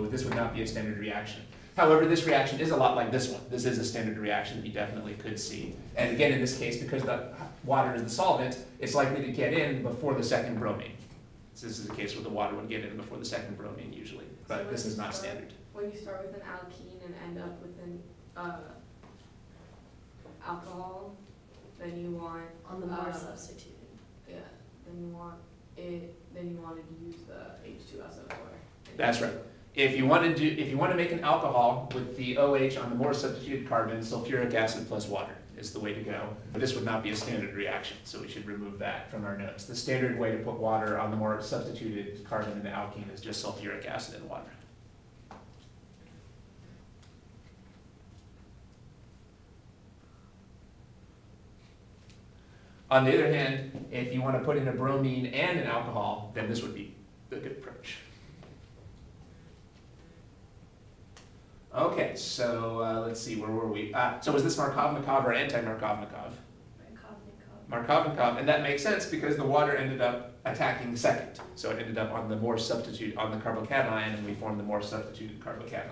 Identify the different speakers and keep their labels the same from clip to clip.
Speaker 1: this would not be a standard reaction. However, this reaction is a lot like this one. This is a standard reaction that you definitely could see. And again, in this case, because the water is the solvent, it's likely to get in before the second bromine. So this is the case where the water would get in before the second bromine usually, but so this is not standard.
Speaker 2: When you start with an alkene and end up with an alcohol, then you want
Speaker 3: on the more substituted.
Speaker 2: Yeah, then you wanted to use the H2SO4.
Speaker 1: That's right. If you want to make an alcohol with the OH on the more substituted carbon, sulfuric acid plus water is the way to go. But this would not be a standard reaction, so we should remove that from our notes. The standard way to put water on the more substituted carbon in the alkene is just sulfuric acid and water. On the other hand, if you want to put in a bromine and an alcohol, then this would be the good approach. Okay, so let's see, where were we? So was this Markov-Makov or anti-Markov-Makov? Markov-Makov, and that makes sense because the water ended up attacking second. So it ended up on the more substitute, on the carbocation, and we formed the more substituted carbocation.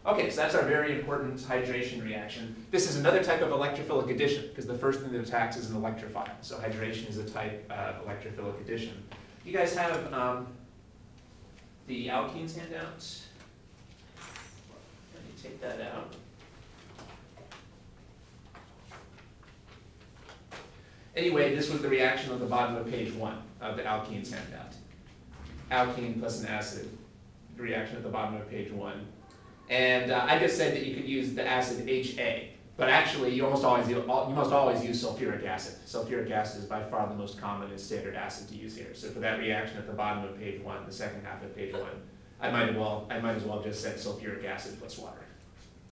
Speaker 1: Okay, so that's our very important hydration reaction. This is another type of electrophilic addition because the first thing that attacks is an electrophile. So hydration is a type of electrophilic addition. You guys have the alkenes handouts? Let me take that out. Anyway, this was the reaction at the bottom of page 1 of the alkenes handout. Alkene plus an acid, the reaction at the bottom of page 1. And I just said that you could use the acid HA, but actually you must always use sulfuric acid. Sulfuric acid is by far the most common and standard acid to use here. So for that reaction at the bottom of page 1, the second half of page 1, I might as well just said sulfuric acid plus water.